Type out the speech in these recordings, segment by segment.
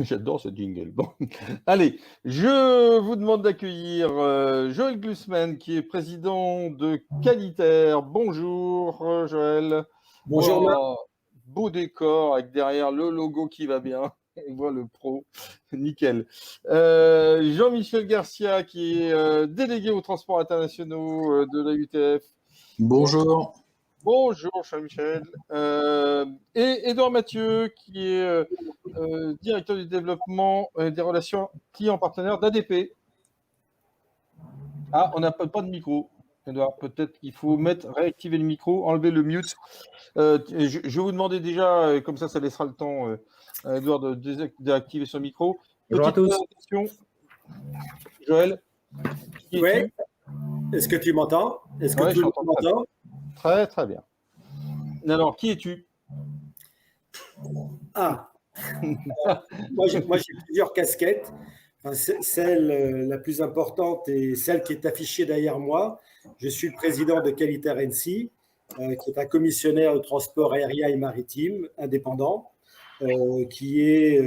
J'adore ce jingle. Bon, allez, je vous demande d'accueillir Joël Glusman, qui est président de Qualitaire. Bonjour, Joël. Bonjour Marc. Oh, beau décor avec derrière le logo qui va bien. On voit le pro. Nickel. Jean-Michel Garcia, qui est délégué aux transports internationaux de la UTF. Bonjour. Bonjour, Jean-Michel. Et Édouard Mathieu, qui est directeur du développement des relations clients-partenaires d'ADP. Ah, on n'a pas de micro, Édouard. Peut-être qu'il faut réactiver le micro, enlever le mute. Je vais vous demander déjà, comme ça laissera le temps à Édouard de déactiver son micro. Bonjour à tous. Présentation. Joël. Oui. Est-ce que tu m'entends? Est-ce que tu m'entends? Très, très bien. Alors, qui es-tu? Ah, moi j'ai plusieurs casquettes. Enfin, celle la plus importante et celle qui est affichée derrière moi. Je suis le président de Qualitaire NC, qui est un commissionnaire de transport aérien et maritime indépendant, qui est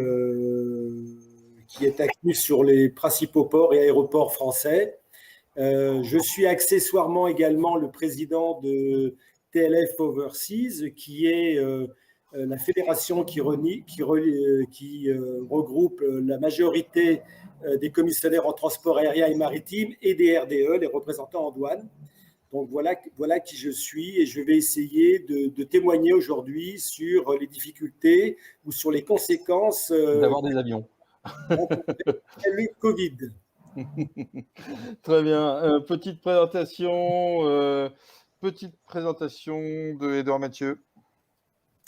actif sur les principaux ports et aéroports français. Je suis accessoirement également le président de TLF Overseas, qui est la fédération qui regroupe la majorité des commissionnaires en transport aérien et maritime et des RDE, les représentants en douane. Donc voilà qui je suis, et je vais essayer de témoigner aujourd'hui sur les difficultés ou sur les conséquences d'avoir des avions. Le Covid. Très bien. Petite présentation de Édouard Mathieu.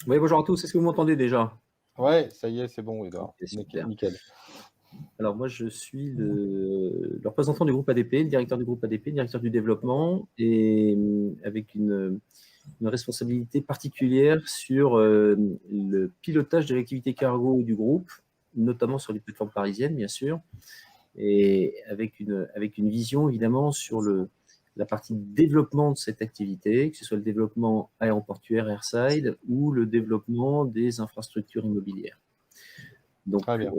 Oui, bonjour à tous. Est-ce que vous m'entendez déjà? Ouais, ça y est, c'est bon, Édouard. Super. Nickel. Alors, moi, je suis le représentant du groupe ADP, le directeur du groupe ADP, directeur du développement, et avec une responsabilité particulière sur le pilotage de l'activité cargo du groupe, notamment sur les plateformes parisiennes, bien sûr, et avec une vision, évidemment, sur la partie développement de cette activité, que ce soit le développement aéroportuaire, airside, ou le développement des infrastructures immobilières. Donc, voilà,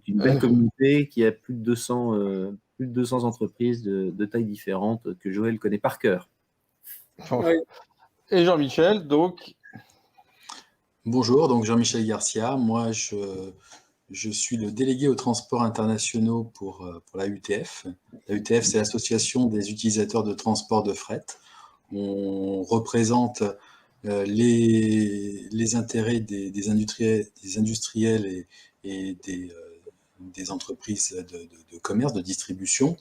une belle communauté qui a plus de 200 entreprises de tailles différentes que Joël connaît par cœur. Oui. Et Jean-Michel, donc. Bonjour, donc Jean-Michel Garcia. Moi, je suis le délégué aux transports internationaux pour la UTF. La UTF, c'est l'Association des utilisateurs de transport de fret. On représente les intérêts des industriels et des entreprises de commerce, de distribution,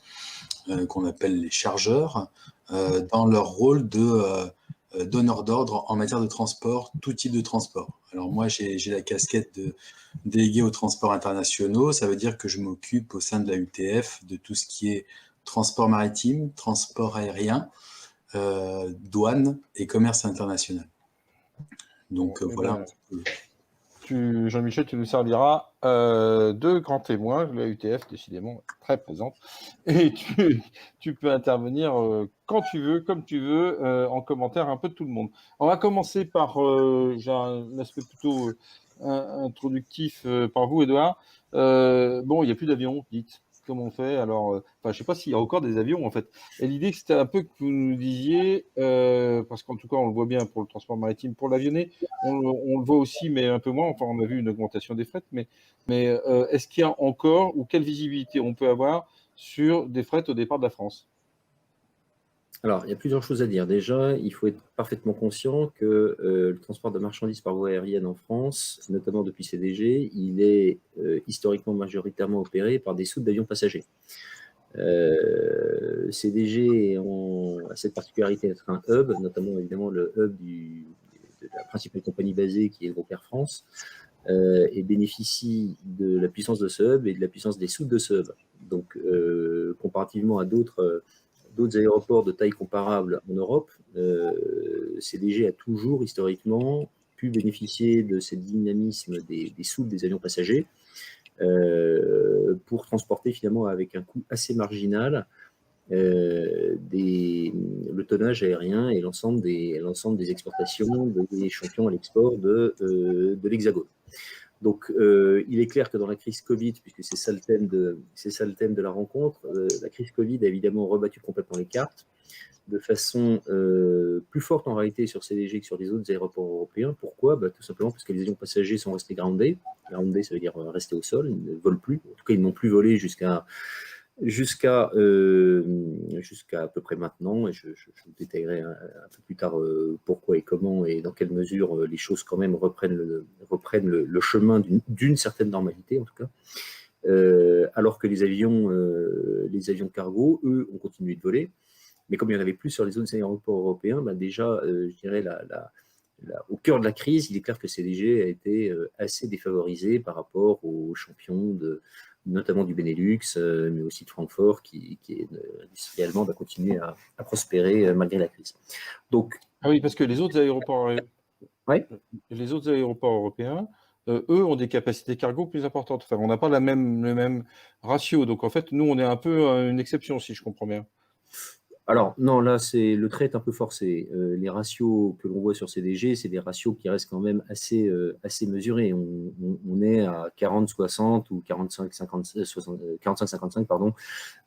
qu'on appelle les chargeurs, dans leur rôle de donneur d'ordre en matière de transport, tout type de transport. Alors moi, j'ai la casquette de délégué aux transports internationaux. Ça veut dire que je m'occupe au sein de la UTF de tout ce qui est transport maritime, transport aérien, douane et commerce international. Donc voilà. Jean-Michel, tu nous serviras de grand témoin. La UTF, décidément, très présente. Et tu peux intervenir quand tu veux, comme tu veux, en commentaire un peu de tout le monde. On va commencer par, j'ai un aspect plutôt introductif par vous, Édouard. Bon, il n'y a plus d'avions, dites. Comment on fait? Alors, je ne sais pas s'il y a encore des avions, en fait. Et l'idée, c'était un peu que vous nous disiez, parce qu'en tout cas, on le voit bien pour le transport maritime, pour l'avionné, on le voit aussi, mais un peu moins. Enfin, on a vu une augmentation des frettes, mais est-ce qu'il y a encore, ou quelle visibilité on peut avoir sur des frettes au départ de la France? Alors, il y a plusieurs choses à dire. Déjà, il faut être parfaitement conscient que le transport de marchandises par voie aérienne en France, notamment depuis CDG, il est historiquement majoritairement opéré par des soutes d'avions passagers. CDG a cette particularité d'être un hub, notamment évidemment le hub de la principale compagnie basée qui est le groupe Air France, et bénéficie de la puissance de ce hub et de la puissance des soutes de ce hub. Donc, comparativement à d'autres aéroports de taille comparable en Europe, CDG a toujours historiquement pu bénéficier de ce dynamisme des soutes des avions passagers pour transporter finalement avec un coût assez marginal le tonnage aérien et l'ensemble des exportations des champions à l'export de l'Hexagone. Donc, il est clair que dans la crise Covid, puisque c'est ça le thème de la rencontre, la crise Covid a évidemment rebattu complètement les cartes, de façon plus forte en réalité sur CDG que sur les autres aéroports européens. Pourquoi ? Tout simplement parce que les avions passagers sont restés groundés. Groundés, ça veut dire rester au sol, ils ne volent plus. En tout cas, ils n'ont plus volé jusqu'à à peu près maintenant, et je vous détaillerai un peu plus tard pourquoi et comment et dans quelle mesure les choses quand même reprennent le chemin d'une certaine normalité en tout cas. Alors que les avions cargo, eux, ont continué de voler. Mais comme il n'y en avait plus sur les autres aéroports européens, déjà, je dirais, au cœur de la crise, il est clair que CDG a été assez défavorisé par rapport aux champions, notamment du Benelux, mais aussi de Francfort, qui industriellement va continuer à prospérer malgré la crise. Donc, ah oui, parce que les autres aéroports européens, eux, ont des capacités cargo plus importantes. Enfin, on n'a pas le même ratio. Donc, en fait, nous, on est un peu une exception, si je comprends bien. Alors, non, là, le trait est un peu forcé. Les ratios que l'on voit sur CDG, c'est des ratios qui restent quand même assez mesurés. On est à 40-60 ou 45-55 pardon,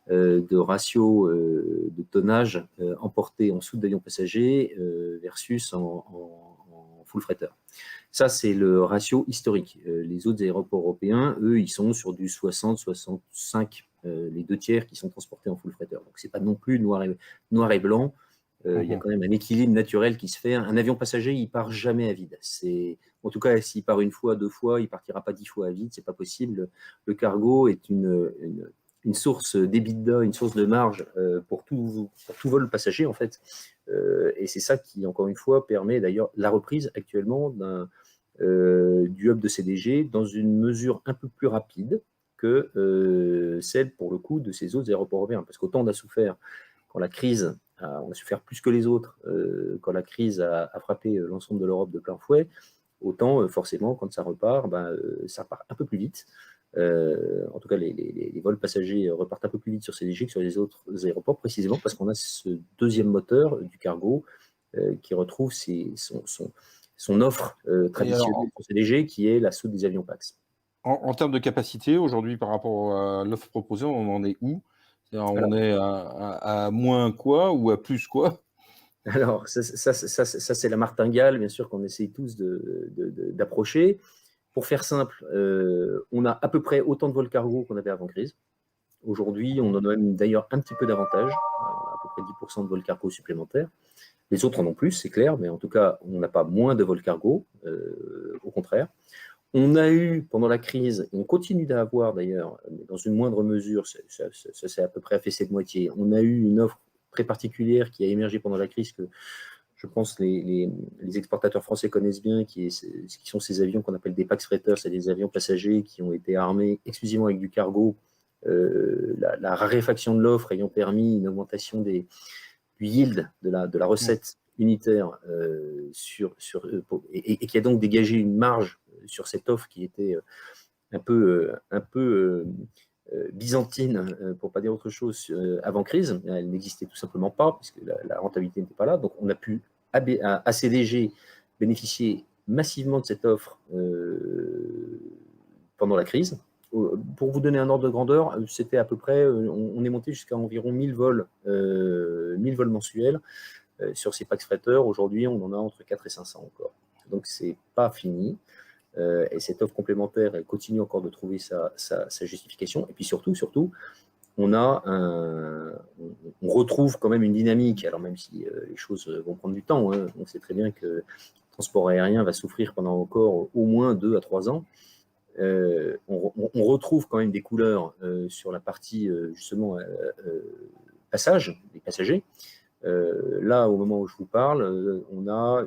de ratio de tonnage emporté en soute d'avion passager versus en full freighter. Ça, c'est le ratio historique. Les autres aéroports européens, eux, ils sont sur du 60-65, les 2/3 qui sont transportés en full freighter. Donc, ce n'est pas non plus noir et blanc. Il y a quand même un équilibre naturel qui se fait. Un avion passager, il ne part jamais à vide. En tout cas, s'il part une fois, 2 fois, il ne partira pas 10 fois à vide. Ce n'est pas possible. Le cargo est une source d'EBITDA, une source de marge pour tout vol passager, en fait. Et c'est ça qui, encore une fois, permet d'ailleurs la reprise actuellement du hub de CDG dans une mesure un peu plus rapide que celle, pour le coup, de ces autres aéroports européens. Parce qu'autant on a souffert quand la crise, on a souffert plus que les autres, quand la crise a frappé l'ensemble de l'Europe de plein fouet, autant forcément, quand ça repart, ça part un peu plus vite. En tout cas, les vols passagers repartent un peu plus vite sur CDG que sur les autres aéroports, précisément parce qu'on a ce deuxième moteur du cargo qui retrouve son offre traditionnelle pour CDG, qui est la soute des avions PAX. En termes de capacité, aujourd'hui, par rapport à l'offre proposée, on en est où ? On est à moins quoi ou à plus quoi ? Alors, ça c'est la martingale, bien sûr, qu'on essaye tous d'approcher. Pour faire simple, on a à peu près autant de vols cargo qu'on avait avant crise. Aujourd'hui, on en a même d'ailleurs un petit peu davantage. On a à peu près 10% de vols cargo supplémentaires. Les autres en ont plus, c'est clair, mais en tout cas, on n'a pas moins de vols cargo, au contraire. On a eu, pendant la crise, et on continue d'avoir d'ailleurs, dans une moindre mesure, ça s'est à peu près affaissé de moitié, on a eu une offre très particulière qui a émergé pendant la crise que je pense les exportateurs français connaissent bien, qui sont ces avions qu'on appelle des Pax Freighters, c'est des avions passagers qui ont été armés exclusivement avec du cargo, la raréfaction de l'offre ayant permis une augmentation du yield, de la recette unitaire, et qui a donc dégagé une marge sur cette offre qui était un peu byzantine, pour ne pas dire autre chose, avant crise. Elle n'existait tout simplement pas, puisque la rentabilité n'était pas là. Donc, on a pu, à CDG, bénéficier massivement de cette offre pendant la crise. Pour vous donner un ordre de grandeur, c'était à peu près, on est monté jusqu'à environ 1000 vols mensuels sur ces Pax Freighters. Aujourd'hui, on en a entre 4 et 500 encore. Donc, ce n'est pas fini. Et cette offre complémentaire, elle continue encore de trouver sa justification. Et puis surtout, on retrouve quand même une dynamique. Alors même si les choses vont prendre du temps, hein, on sait très bien que le transport aérien va souffrir pendant encore au moins 2 à 3 ans. On retrouve quand même des couleurs sur la partie justement passage, des passagers. Là, au moment où je vous parle, on a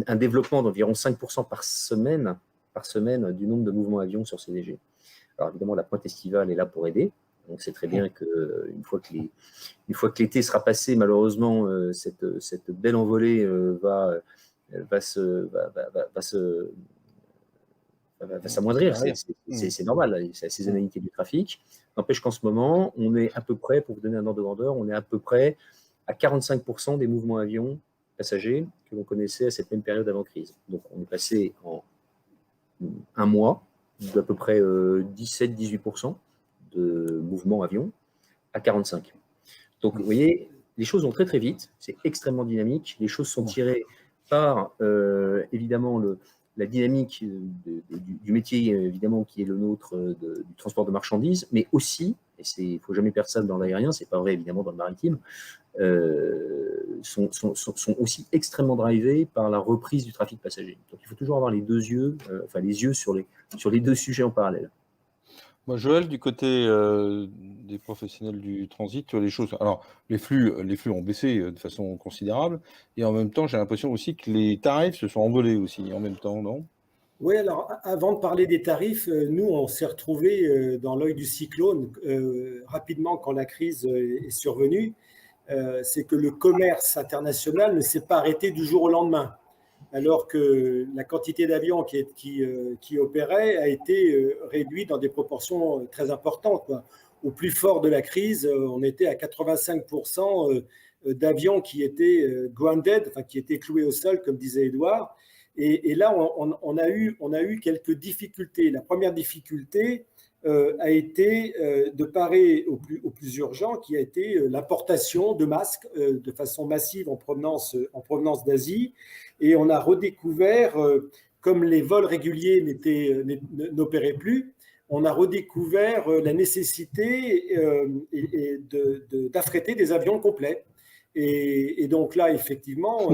un développement d'environ 5% par semaine du nombre de mouvements avions sur CDG. Alors évidemment, la pointe estivale est là pour aider. Donc c'est très bien qu'une fois que l'été sera passé, malheureusement, cette belle envolée va s'amoindrir. C'est normal, c'est la saisonnalité du trafic. N'empêche qu'en ce moment, on est à peu près, pour vous donner un ordre de grandeur, on est à peu près à 45% des mouvements avions passagers que l'on connaissait à cette même période avant crise. Donc on est passé en un mois d'à peu près 17-18% de mouvement avion à 45. Donc, vous voyez, les choses vont très très vite, c'est extrêmement dynamique, les choses sont tirées par évidemment la dynamique du métier évidemment qui est le nôtre du transport de marchandises, mais aussi, et il ne faut jamais perdre ça dans l'aérien, c'est pas vrai évidemment dans le maritime, sont aussi extrêmement drivés par la reprise du trafic passager. Donc il faut toujours avoir les deux yeux, les yeux sur les deux sujets en parallèle. Moi, Joël, du côté des professionnels du transit, les choses. Alors, les flux ont baissé de façon considérable, et en même temps, j'ai l'impression aussi que les tarifs se sont envolés aussi en même temps, non? Oui, alors avant de parler des tarifs, nous, on s'est retrouvés dans l'œil du cyclone rapidement quand la crise est survenue. C'est que le commerce international ne s'est pas arrêté du jour au lendemain, alors que la quantité d'avions qui opéraient a été réduite dans des proportions très importantes, quoi. Au plus fort de la crise, on était à 85% d'avions qui étaient grounded, enfin qui étaient cloués au sol, comme disait Édouard. Et là, on a eu quelques difficultés. La première difficulté a été de parer au plus urgent, qui a été l'importation de masques de façon massive en provenance d'Asie. Et on a redécouvert, comme les vols réguliers n'opéraient plus, on a redécouvert la nécessité d'affréter des avions complets. Et donc là, effectivement,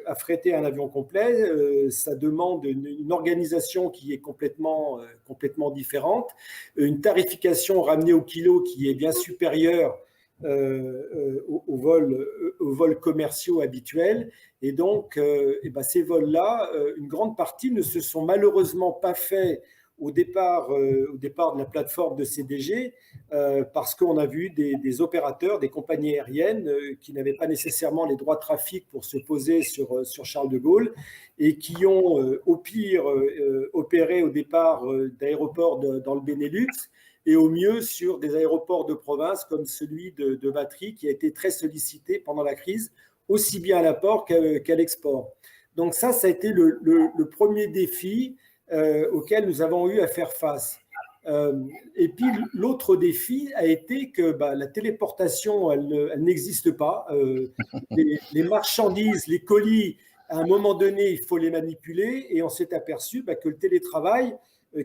affréter un avion complet, ça demande une organisation qui est complètement différente, une tarification ramenée au kilo qui est bien supérieure aux vols commerciaux habituels. Et donc, ces vols-là, une grande partie ne se sont malheureusement pas faits au départ de la plateforme de CDG, parce qu'on a vu des opérateurs, des compagnies aériennes qui n'avaient pas nécessairement les droits de trafic pour se poser sur Charles de Gaulle et qui ont au pire opéré au départ d'aéroports dans le Benelux et au mieux sur des aéroports de province comme celui de Vatry qui a été très sollicité pendant la crise, aussi bien à l'apport qu'à l'export. Donc ça a été le premier défi auxquels nous avons eu à faire face. Et puis l'autre défi a été que la téléportation, elle n'existe pas. Les marchandises, les colis, à un moment donné, il faut les manipuler et on s'est aperçu que le télétravail,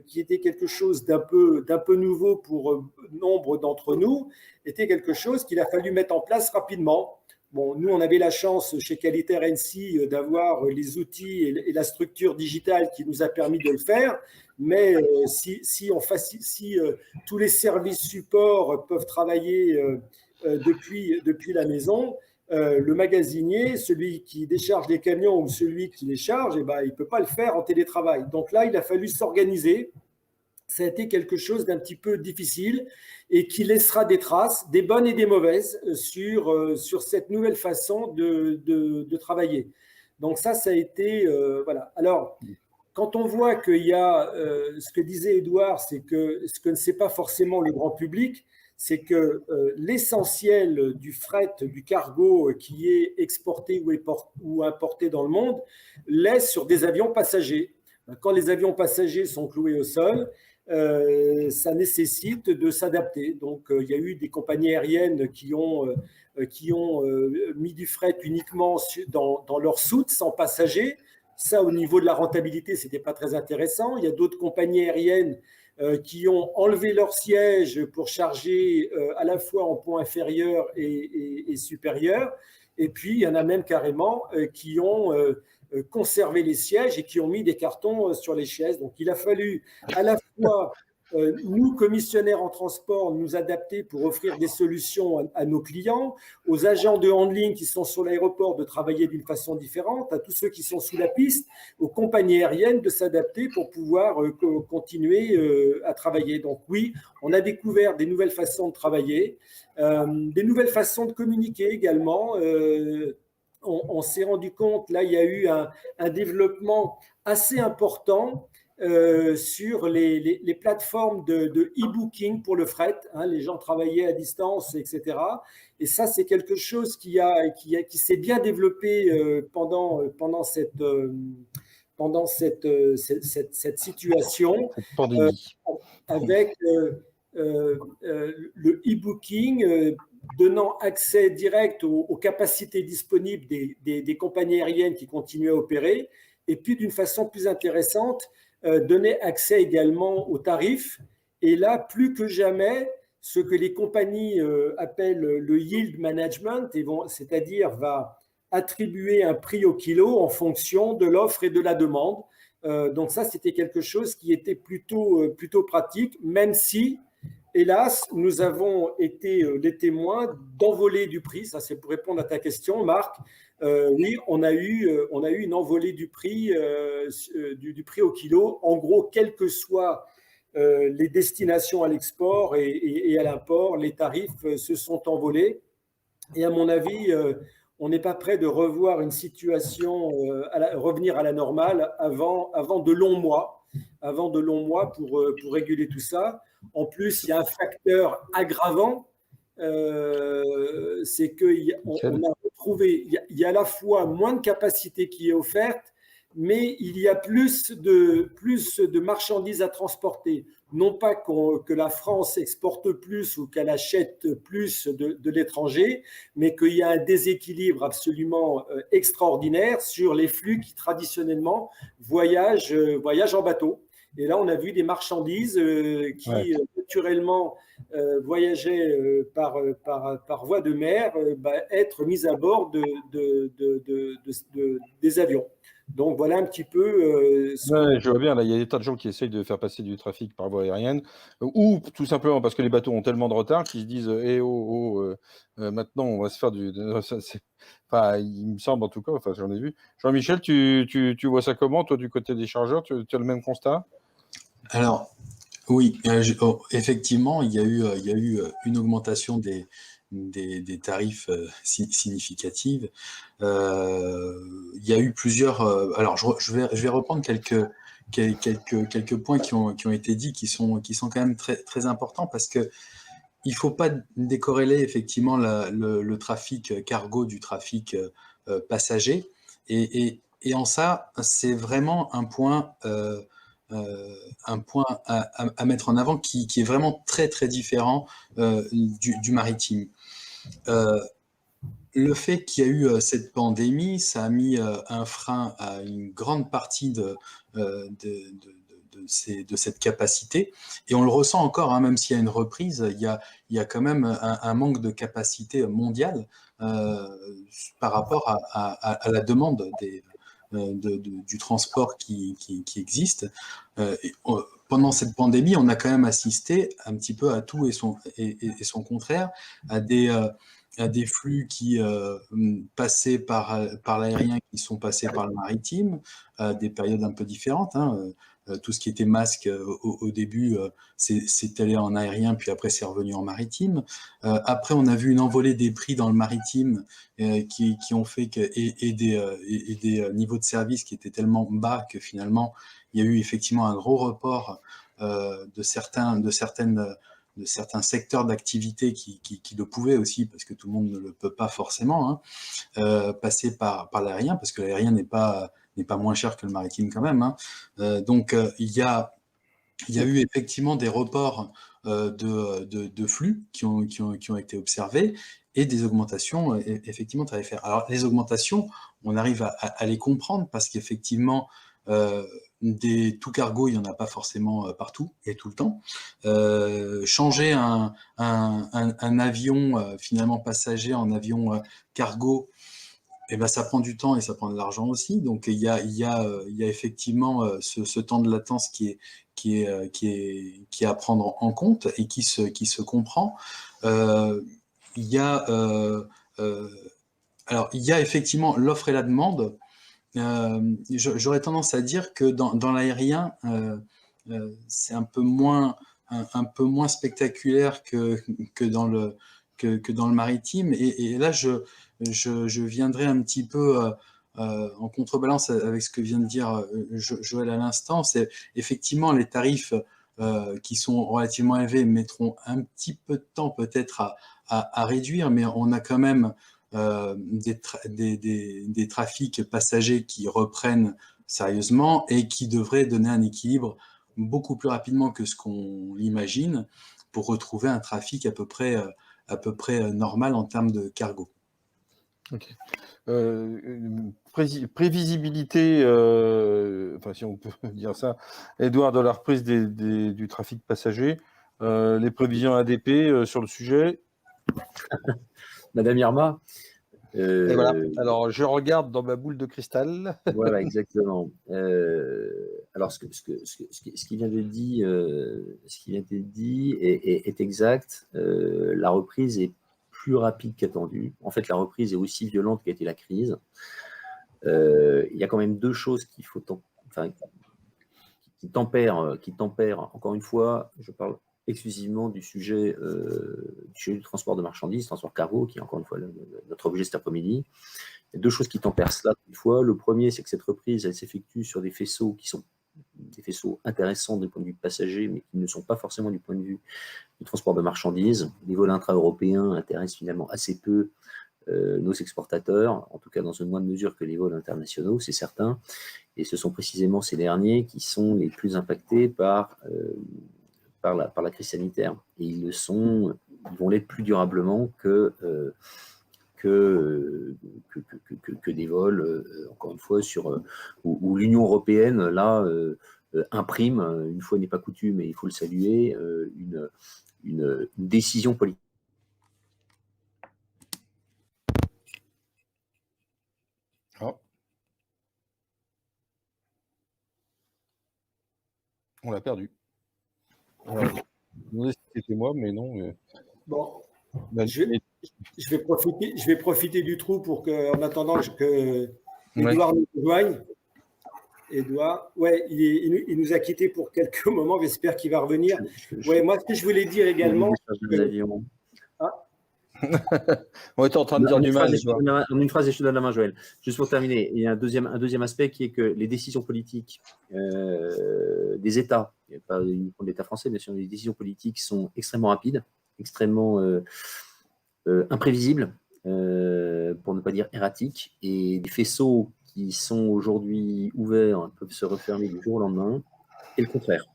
qui était quelque chose d'un peu nouveau pour nombre d'entre nous, était quelque chose qu'il a fallu mettre en place rapidement. Bon, nous, on avait la chance chez Qualitaire NC d'avoir les outils et la structure digitale qui nous a permis de le faire. Mais si tous les services supports peuvent travailler depuis la maison, le magasinier, celui qui décharge les camions ou celui qui les charge, il ne peut pas le faire en télétravail. Donc là, il a fallu s'organiser. Ça a été quelque chose d'un petit peu difficile et qui laissera des traces, des bonnes et des mauvaises, sur cette nouvelle façon de travailler. Donc ça a été… voilà. Alors, quand on voit qu'il y a… ce que disait Édouard, c'est que ce que ne sait pas forcément le grand public, c'est que l'essentiel du fret, du cargo qui est exporté ou importé dans le monde, l'est sur des avions passagers. Quand les avions passagers sont cloués au sol, ça nécessite de s'adapter. Donc, il y a eu des compagnies aériennes qui ont mis du fret uniquement dans leur soute, sans passagers. Ça, au niveau de la rentabilité, ce n'était pas très intéressant. Il y a d'autres compagnies aériennes qui ont enlevé leur siège pour charger à la fois en pont inférieur et supérieur. Et puis, il y en a même carrément qui ont conservé les sièges et qui ont mis des cartons sur les chaises. Donc, il a fallu à la fois, nous, commissionnaires en transport, nous adapter pour offrir des solutions à nos clients, aux agents de handling qui sont sur l'aéroport de travailler d'une façon différente, à tous ceux qui sont sous la piste, aux compagnies aériennes de s'adapter pour pouvoir continuer à travailler. Donc oui, on a découvert des nouvelles façons de travailler, des nouvelles façons de communiquer également. On s'est rendu compte, là, il y a eu un développement assez important sur les plateformes de e-booking pour le fret. Les gens travaillaient à distance, etc. Et ça, c'est quelque chose qui s'est bien développé pendant pendant cette situation Cette pandémie. avec le e-booking donnant accès direct aux capacités disponibles des compagnies aériennes qui continuaient à opérer, et puis d'une façon plus intéressante, donner accès également aux tarifs. Et là, plus que jamais, ce que les compagnies appellent le yield management, c'est-à-dire va attribuer un prix au kilo en fonction de l'offre et de la demande. Donc ça, c'était quelque chose qui était plutôt pratique, même si, hélas, nous avons été les témoins d'envolée du prix. Ça, c'est pour répondre à ta question, Marc. Oui, on a eu une envolée du prix au kilo. En gros, quelles que soient les destinations à l'export et à l'import, les tarifs se sont envolés. Et à mon avis, on n'est pas prêt de revoir une situation, revenir à la normale avant de longs mois, pour réguler tout ça. En plus, il y a un facteur aggravant, c'est qu'on a retrouvé, il y a à la fois moins de capacité qui est offerte, mais il y a plus de marchandises à transporter. Non pas que la France exporte plus ou qu'elle achète plus de l'étranger, mais qu'il y a un déséquilibre absolument extraordinaire sur les flux qui traditionnellement voyagent en bateau. Et là, on a vu des marchandises qui naturellement voyageaient par voie de mer être mises à bord des avions. Donc voilà un petit peu. Je vois bien, là, il y a des tas de gens qui essayent de faire passer du trafic par voie aérienne, ou tout simplement parce que les bateaux ont tellement de retard qu'ils se disent maintenant on va se faire enfin, il me semble en tout cas, enfin j'en ai vu. Jean-Michel, tu vois ça comment, toi, du côté des chargeurs, tu as le même constat? Alors, oui, effectivement, il y a eu une augmentation des tarifs significative. Il y a eu plusieurs. Alors, je vais reprendre quelques points qui ont été dits, qui sont quand même très très importants, parce que il faut pas décorréler effectivement le trafic cargo du trafic passager, et en ça, c'est vraiment un point à mettre en avant qui est vraiment très très différent du maritime. Le fait qu'il y a eu cette pandémie, ça a mis un frein à une grande partie de cette capacité, et on le ressent encore, hein, même s'il y a une reprise, il y a quand même un manque de capacité mondiale par rapport à la demande du transport qui existe. Pendant cette pandémie, on a quand même assisté un petit peu à tout et son contraire, à des flux qui passaient par l'aérien, qui sont passés par le maritime, à des périodes un peu différentes, hein. Tout ce qui était masque au début, c'est allé en aérien, puis après c'est revenu en maritime. Après, on a vu une envolée des prix dans le maritime qui ont fait que, et des niveaux de service qui étaient tellement bas que finalement, il y a eu effectivement un gros report de certains secteurs d'activité qui le pouvaient aussi, parce que tout le monde ne le peut pas forcément, hein, passer par l'aérien, parce que l'aérien n'est pas moins cher que le maritime quand même, hein. Donc il y a eu effectivement des reports de flux qui ont été observés, et des augmentations effectivement tarifaires. Alors les augmentations, on arrive à les comprendre, parce qu'effectivement des tout cargo, il n'y en a pas forcément partout et tout le temps. Changer un avion finalement passager en avion cargo, eh ben, ça prend du temps et ça prend de l'argent aussi. Donc il y a effectivement ce temps de latence qui est à prendre en compte, et qui se comprend. Il y a effectivement l'offre et la demande. J'aurais tendance à dire que dans l'aérien, c'est un peu moins spectaculaire que dans le maritime. Et là, je viendrai un petit peu en contrebalance avec ce que vient de dire Joël à l'instant. C'est effectivement les tarifs qui sont relativement élevés mettront un petit peu de temps peut-être à réduire, mais on a quand même des trafics passagers qui reprennent sérieusement et qui devrait donner un équilibre beaucoup plus rapidement que ce qu'on l'imagine pour retrouver un trafic à peu près normal en termes de cargo. Ok. Prévisibilité, enfin si on peut dire ça, Edouard, de la reprise du trafic passager, les prévisions ADP sur le sujet. Madame Irma. Et voilà. Alors, je regarde dans ma boule de cristal. Voilà, exactement. Alors, ce qui vient d'être dit, est exact. La reprise est plus rapide qu'attendue. En fait, la reprise est aussi violente qu'a été la crise. Il y a quand même deux choses qu'il faut, qui tempèrent. Encore une fois, je parle exclusivement du sujet du transport de marchandises, transport cargo, qui est encore une fois notre objet cet après-midi. Il y a deux choses qui tempèrent cela. Une fois, le premier, c'est que cette reprise, elle s'effectue sur des faisceaux qui sont des faisceaux intéressants du point de vue passager, mais qui ne sont pas forcément du point de vue du transport de marchandises. Les vols intra-européens intéressent finalement assez peu nos exportateurs, en tout cas dans une moindre mesure que les vols internationaux, c'est certain. Et ce sont précisément ces derniers qui sont les plus impactés par la crise sanitaire. Et ils vont l'être plus durablement que des vols, encore une fois, où l'Union européenne, là, imprime, une fois n'est pas coutume, et il faut le saluer, une décision politique. Oh. On l'a perdu. Alors, je me demandais si c'était moi, mais non. Bon, je vais profiter du trou pour que, en attendant que Edouard nous rejoigne. Edouard, ouais, il nous a quittés pour quelques moments. J'espère qu'il va revenir. Ouais, moi, ce que je voulais dire également. On était en train de dire du mal. En une phrase, et je te donne la main, Joël. Juste pour terminer, il y a un deuxième aspect qui est que les décisions politiques des États, pas uniquement de l'État français, mais sur les décisions politiques sont extrêmement rapides, extrêmement imprévisibles, pour ne pas dire erratiques, et des faisceaux qui sont aujourd'hui ouverts peuvent se refermer du jour au lendemain, et le contraire.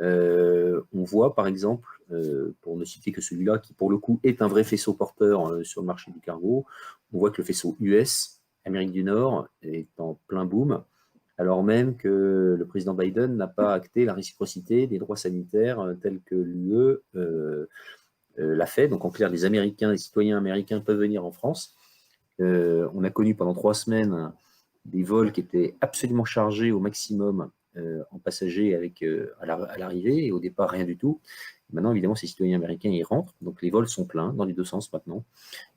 On voit par exemple, pour ne citer que celui-là, qui pour le coup est un vrai faisceau porteur sur le marché du cargo, on voit que le faisceau US, Amérique du Nord, est en plein boom, alors même que le président Biden n'a pas acté la réciprocité des droits sanitaires tels que l'UE l'a fait. Donc en clair, les Américains, les citoyens américains peuvent venir en France. On a connu pendant 3 semaines des vols qui étaient absolument chargés au maximum en passagers à l'arrivée, et au départ rien du tout. Maintenant, évidemment, ces citoyens américains y rentrent, donc les vols sont pleins dans les deux sens maintenant,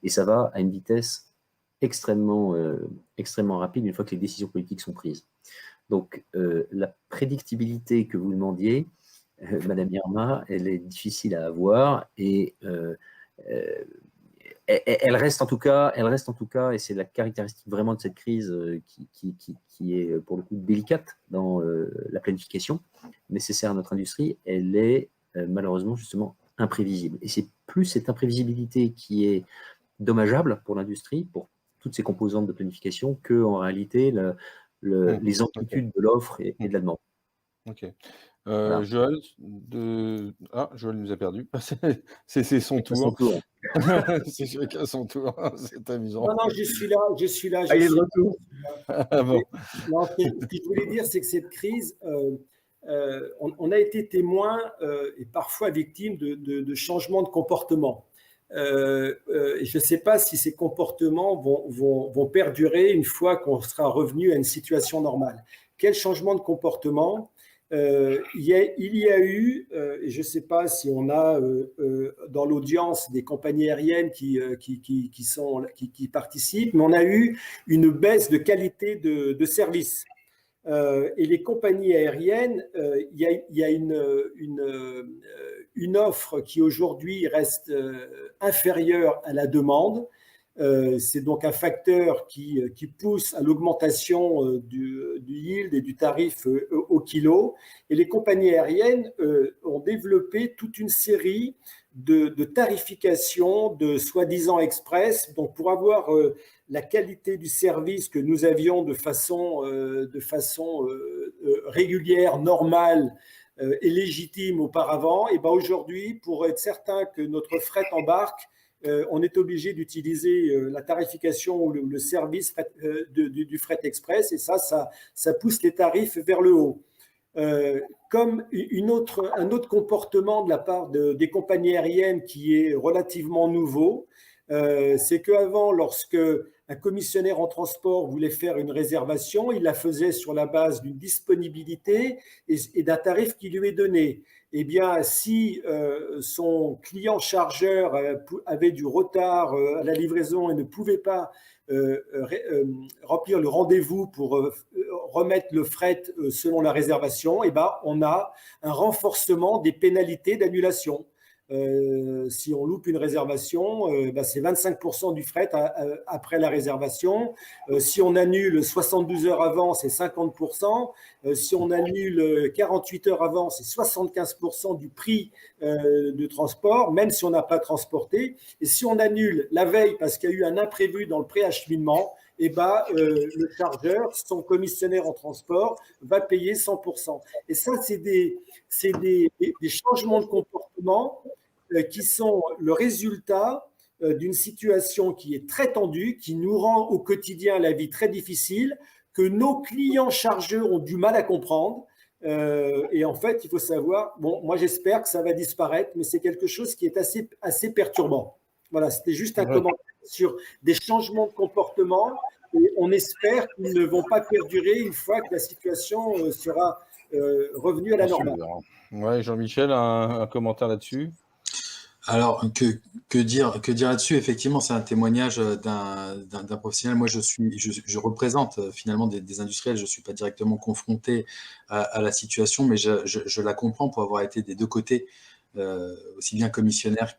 et ça va à une vitesse extrêmement rapide une fois que les décisions politiques sont prises. Donc la prédictibilité que vous demandiez, Madame Irma, elle est difficile à avoir, et elle reste en tout cas, et c'est la caractéristique vraiment de cette crise qui est pour le coup délicate dans la planification nécessaire à notre industrie. Elle est malheureusement justement imprévisible. Et c'est plus cette imprévisibilité qui est dommageable pour l'industrie, pour toutes ces composantes de planification, que en réalité les amplitudes de l'offre et de la demande. Ok. Voilà. Joël, Joël nous a perdu. C'est son tour. C'est chacun son tour. C'est amusant. Non, je suis là. Il est de retour. Bon. Non, ce que je voulais dire, c'est que cette crise, on a été témoin et parfois victime de changements de comportement. Je ne sais pas si ces comportements vont perdurer une fois qu'on sera revenu à une situation normale. Quel changement de comportement? Il y a eu, et je ne sais pas si on a dans l'audience des compagnies aériennes qui participent, mais on a eu une baisse de qualité de service. Et les compagnies aériennes, il y a une offre qui aujourd'hui reste inférieure à la demande. C'est donc un facteur qui pousse à l'augmentation du yield et du tarif au kilo. Et les compagnies aériennes ont ont développé toute une série de tarifications de soi-disant express, donc pour avoir la qualité du service que nous avions de façon régulière, normale et légitime auparavant, et ben aujourd'hui, pour être certain que notre fret embarque, on est obligé d'utiliser la tarification ou le service du fret express, et ça pousse les tarifs vers le haut. Comme un autre comportement de la part des compagnies aériennes qui est relativement nouveau, c'est qu'avant, lorsque un commissionnaire en transport voulait faire une réservation, il la faisait sur la base d'une disponibilité et d'un tarif qui lui est donné. Eh bien, si son client chargeur avait du retard à la livraison et ne pouvait pas remplir le rendez-vous pour remettre le fret selon la réservation, eh ben, on a un renforcement des pénalités d'annulation. Si on loupe une réservation, ben c'est 25% du fret après la réservation. Si on annule 72 heures avant, c'est 50%. Si on annule 48 heures avant, c'est 75% du prix de transport, même si on n'a pas transporté. Et si on annule la veille parce qu'il y a eu un imprévu dans le préacheminement, eh ben, le chargeur, son commissionnaire en transport, va payer 100%. Et ça, c'est des changements de comportement qui sont le résultat d'une situation qui est très tendue, qui nous rend au quotidien la vie très difficile, que nos clients chargeurs ont du mal à comprendre. Et en fait, il faut savoir, bon, moi j'espère que ça va disparaître, mais c'est quelque chose qui est assez perturbant. Voilà, c'était juste un commentaire sur des changements de comportement et on espère qu'ils ne vont pas perdurer une fois que la situation sera revenue à la normale. Ouais, Jean-Michel, un commentaire là-dessus? Alors, que dire là-dessus? Effectivement, c'est un témoignage d'un professionnel. Moi, je représente finalement des industriels. Je ne suis pas directement confronté à la situation, mais je la comprends pour avoir été des deux côtés, aussi bien commissionnaire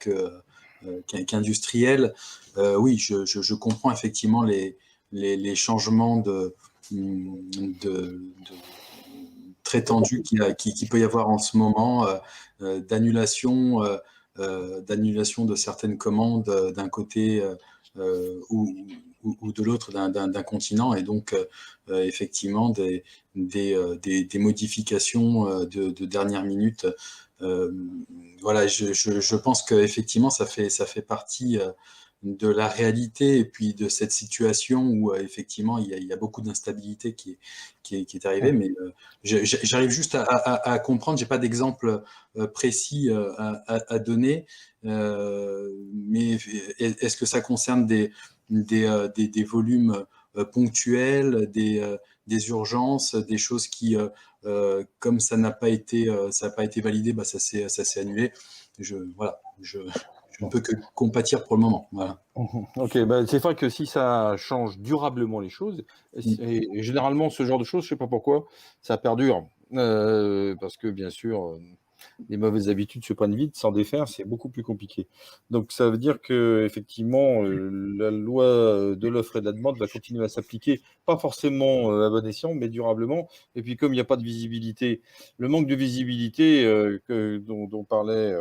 qu'industriel. Oui, je comprends effectivement les changements très tendus qu'il peut y avoir en ce moment, d'annulation de certaines commandes d'un côté ou de l'autre d'un continent, et donc effectivement des modifications de dernière minute. Voilà, je pense qu'effectivement ça fait partie de la réalité et puis de cette situation où effectivement il y a beaucoup d'instabilité qui est arrivée, mais j'arrive juste à comprendre. J'ai pas d'exemple précis à donner, mais est-ce que ça concerne des volumes ponctuels, des urgences, des choses qui comme ça n'a pas été validé, bah ça s'est annulé. Voilà, je ne peux que compatir pour le moment. Voilà. Ok, bah c'est vrai que si ça change durablement les choses, et généralement ce genre de choses, je sais pas pourquoi, ça perdure. Parce que bien sûr, les mauvaises habitudes se prennent vite, s'en défaire, c'est beaucoup plus compliqué. Donc ça veut dire que effectivement, la loi de l'offre et de la demande va continuer à s'appliquer, pas forcément à bon escient, mais durablement. Et puis comme il n'y a pas de visibilité, le manque de visibilité dont parlait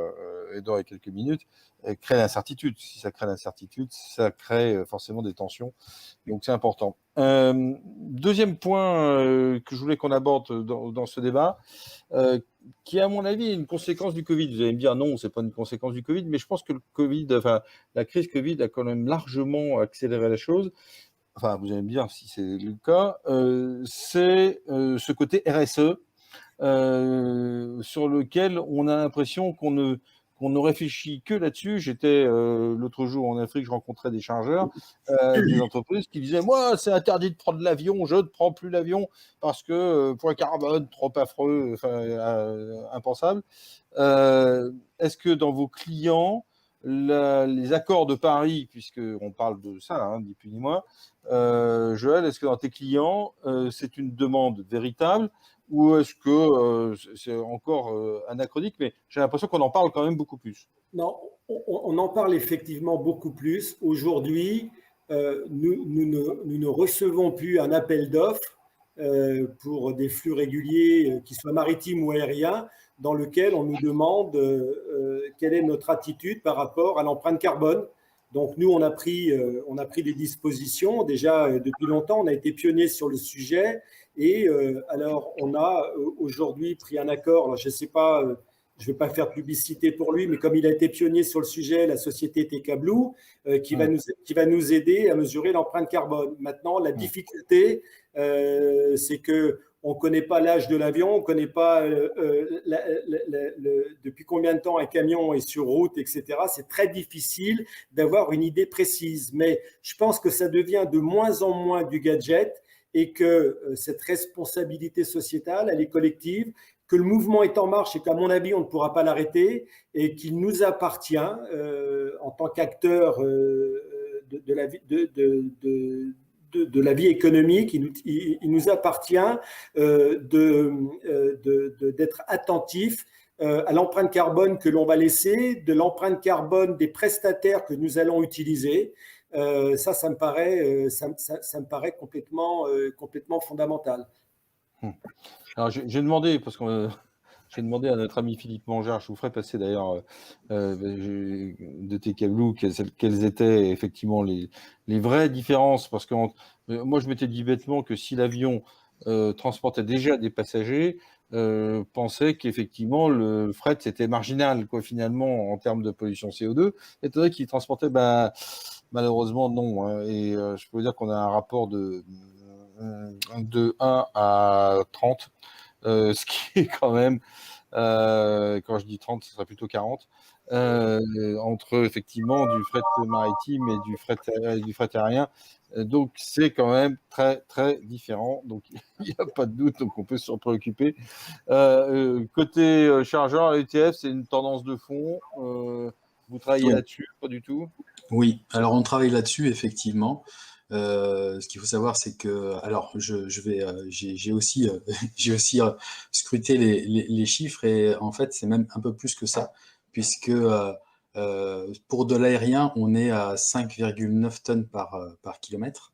Edouard il y a quelques minutes, crée l'incertitude. Si ça crée l'incertitude, ça crée forcément des tensions. Donc c'est important. Deuxième point que je voulais qu'on aborde dans ce débat, qui est à mon avis une conséquence du Covid. Vous allez me dire non, c'est pas une conséquence du Covid, mais je pense que la crise Covid a quand même largement accéléré la chose. Enfin, vous allez me dire si c'est le cas. C'est ce côté RSE sur lequel on a l'impression qu'on ne réfléchit que là-dessus. J'étais l'autre jour en Afrique, je rencontrais des chargeurs, des entreprises qui disaient « Moi, c'est interdit de prendre l'avion, je ne prends plus l'avion parce que point carbone, trop affreux, impensable. » Est-ce que dans vos clients, les accords de Paris, puisqu'on parle de ça, hein, ni plus ni moins, Joël, est-ce que dans tes clients, c'est une demande véritable ou est-ce que c'est encore anachronique, mais j'ai l'impression qu'on en parle quand même beaucoup plus. Non, on en parle effectivement beaucoup plus. Aujourd'hui, nous ne recevons plus un appel d'offres pour des flux réguliers, qu'ils soient maritimes ou aériens. dans lequel on nous demande quelle est notre attitude par rapport à l'empreinte carbone. Donc nous, on a pris des dispositions. Déjà, depuis longtemps, on a été pionnier sur le sujet. Et alors, on a aujourd'hui pris un accord. Alors, je ne sais pas, je ne vais pas faire publicité pour lui, mais comme il a été pionnier sur le sujet, la société TK Blue, qui va nous aider à mesurer l'empreinte carbone. Maintenant, la difficulté, c'est que on ne connaît pas l'âge de l'avion, on ne connaît pas depuis combien de temps un camion est sur route, etc. C'est très difficile d'avoir une idée précise. Mais je pense que ça devient de moins en moins du gadget et que cette responsabilité sociétale, elle est collective, que le mouvement est en marche et qu'à mon avis, on ne pourra pas l'arrêter et qu'il nous appartient en tant qu'acteurs de la vie de la vie économique, il nous appartient d'être attentif à l'empreinte carbone que l'on va laisser, de l'empreinte carbone des prestataires que nous allons utiliser. Ça me paraît complètement fondamental. Alors, j'ai demandé, parce que j'ai demandé à notre ami Philippe Mangard, je vous ferai passer d'ailleurs de TK Blue, quelles étaient effectivement les vraies différences, parce que moi je m'étais dit bêtement que si l'avion transportait déjà des passagers, pensait qu'effectivement le fret c'était marginal, quoi, finalement, en termes de pollution CO2, étant donné qu'il transportait, malheureusement non, hein, et je peux vous dire qu'on a un rapport de 1 à 30, ce qui est quand même, quand je dis 30, ce sera plutôt 40, entre effectivement du fret maritime et du fret aérien. Donc c'est quand même très très différent. Donc il n'y a pas de doute, donc on peut s'en préoccuper. Côté chargeur, l'ETF, c'est une tendance de fond. Vous travaillez là-dessus, pas du tout? Oui, alors on travaille là-dessus effectivement. Ce qu'il faut savoir, c'est que, alors, j'ai aussi, j'ai aussi scruté les chiffres et en fait, c'est même un peu plus que ça, puisque pour de l'aérien, on est à 5,9 tonnes par kilomètre.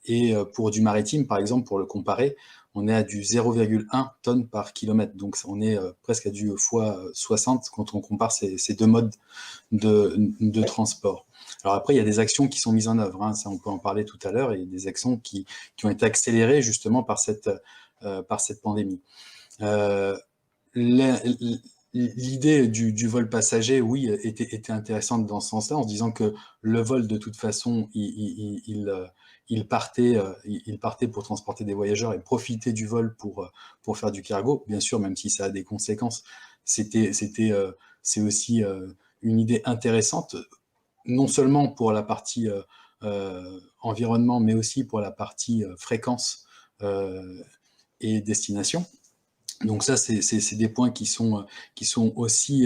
Et pour du maritime, par exemple, pour le comparer, on est à du 0,1 tonnes par kilomètre. Donc, on est presque à du fois 60 quand on compare ces deux modes de transport. Alors après, il y a des actions qui sont mises en œuvre, hein, ça on peut en parler tout à l'heure, et des actions qui ont été accélérées justement par cette pandémie. L'idée du vol passager, oui, était intéressante dans ce sens-là, en se disant que le vol, de toute façon, il partait pour transporter des voyageurs et profiter du vol pour faire du cargo, bien sûr, même si ça a des conséquences. C'est aussi une idée intéressante, non seulement pour la partie environnement, mais aussi pour la partie fréquence et destination. Donc ça, c'est des points qui sont aussi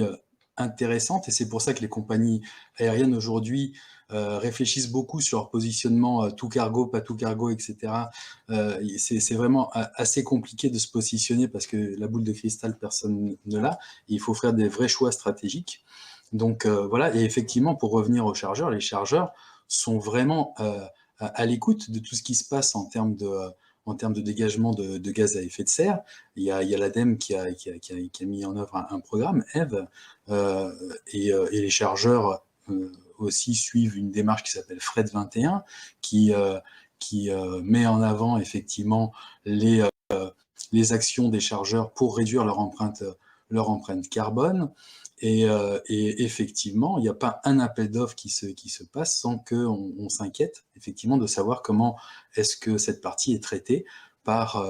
intéressantes, et c'est pour ça que les compagnies aériennes aujourd'hui réfléchissent beaucoup sur leur positionnement tout cargo, pas tout cargo, etc. C'est vraiment assez compliqué de se positionner parce que la boule de cristal, personne ne l'a. Il faut faire des vrais choix stratégiques. Donc voilà, et effectivement, pour revenir aux chargeurs, les chargeurs sont vraiment à l'écoute de tout ce qui se passe en termes de dégagement de gaz à effet de serre. Il y a l'ADEME qui a mis en œuvre un programme, EVE, et les chargeurs aussi suivent une démarche qui s'appelle Fret 21, qui met en avant effectivement les actions des chargeurs pour réduire leur empreinte carbone. Et effectivement, il n'y a pas un appel d'offres qui se passe sans qu'on s'inquiète effectivement de savoir comment est-ce que cette partie est traitée par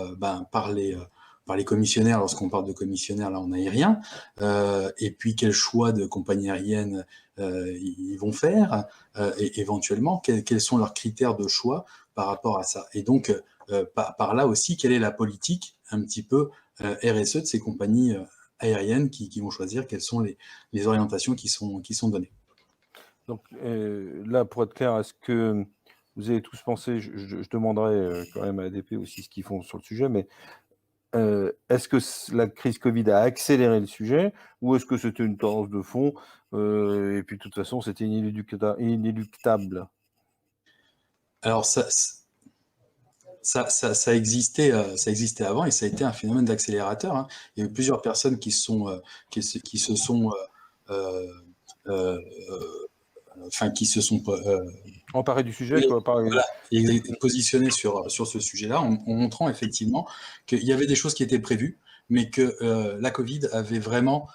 les commissionnaires, lorsqu'on parle de commissionnaires là en aérien, et puis quel choix de compagnie aérienne ils vont faire, et éventuellement quels sont leurs critères de choix par rapport à ça. Et donc par là aussi, quelle est la politique un petit peu RSE de ces compagnies aériennes qui vont choisir quelles sont les orientations qui sont données. Donc là, pour être clair, est-ce que vous avez tous pensé, je demanderai quand même à ADP aussi ce qu'ils font sur le sujet, mais est-ce que la crise Covid a accéléré le sujet ou est-ce que c'était une tendance de fond et puis de toute façon c'était inéluctable? Alors ça existait avant et ça a été un phénomène d'accélérateur, hein. Il y a eu plusieurs personnes qui se sont Emparé du sujet, quoi. voilà, positionnées sur ce sujet-là, en montrant effectivement qu'il y avait des choses qui étaient prévues, mais que la Covid avait vraiment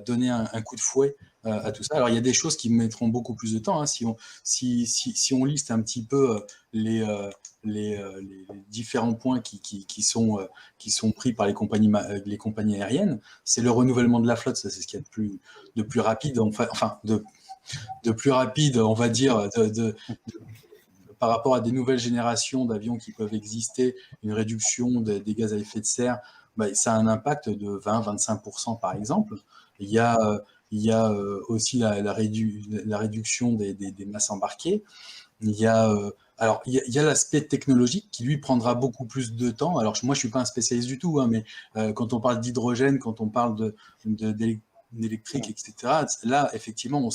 donné un coup de fouet à tout ça. Alors il y a des choses qui mettront beaucoup plus de temps, hein. Si on liste un petit peu les différents points qui sont pris par les compagnies aériennes, c'est le renouvellement de la flotte, ça c'est ce qu'il y a de plus rapide, de plus rapide, on va dire, par rapport à des nouvelles générations d'avions qui peuvent exister, une réduction des gaz à effet de serre, ça a un impact de 20-25% par exemple. Il y a aussi la réduction des masses embarquées. Il y a l'aspect technologique qui lui prendra beaucoup plus de temps. Alors moi je suis pas un spécialiste du tout, hein, mais quand on parle d'hydrogène, quand on parle d'électrique, etc. Là effectivement on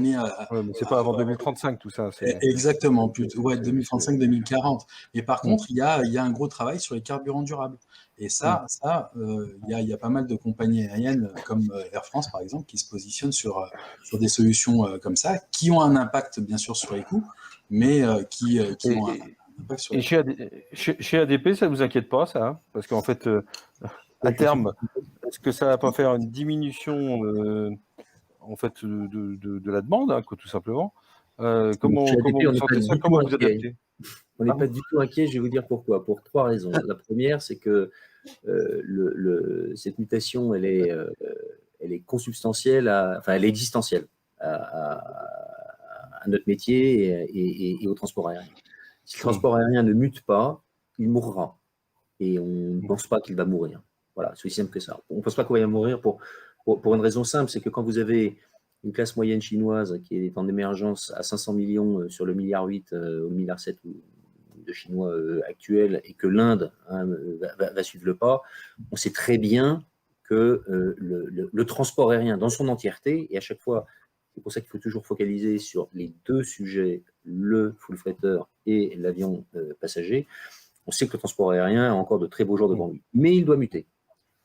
est Ouais, mais c'est pas avant 2035 tout ça. Exactement, plutôt 2035-2040. Et par contre, il y a un gros travail sur les carburants durables. Et il y a pas mal de compagnies aériennes comme Air France, par exemple, qui se positionnent sur des solutions comme ça, qui ont un impact, bien sûr, sur les coûts, mais qui ont un impact sur les coûts. Chez ADP, ça ne vous inquiète pas, ça, hein, parce qu'en fait, à terme, est-ce que ça ne va pas faire une diminution en fait, de la demande, hein, tout simplement? Comment vous sentez ça? Comment vous adaptez? On n'est pas du tout inquiet, je vais vous dire pourquoi. Pour 3 raisons. La première, c'est que cette mutation, elle est consubstantielle, elle est existentielle à notre métier et au transport aérien. Si le transport aérien ne mute pas, il mourra. Et on ne pense pas qu'il va mourir. Voilà, c'est aussi simple que ça. On ne pense pas qu'il va mourir pour une raison simple, c'est que quand vous avez une classe moyenne chinoise qui est en émergence à 500 millions sur le milliard 8 au milliard 7 de Chinois actuels et que l'Inde va suivre le pas, on sait très bien que le transport aérien dans son entièreté, et à chaque fois, c'est pour ça qu'il faut toujours focaliser sur les 2 sujets, le full freighter et l'avion passager, on sait que le transport aérien a encore de très beaux jours devant lui. Mais il doit muter.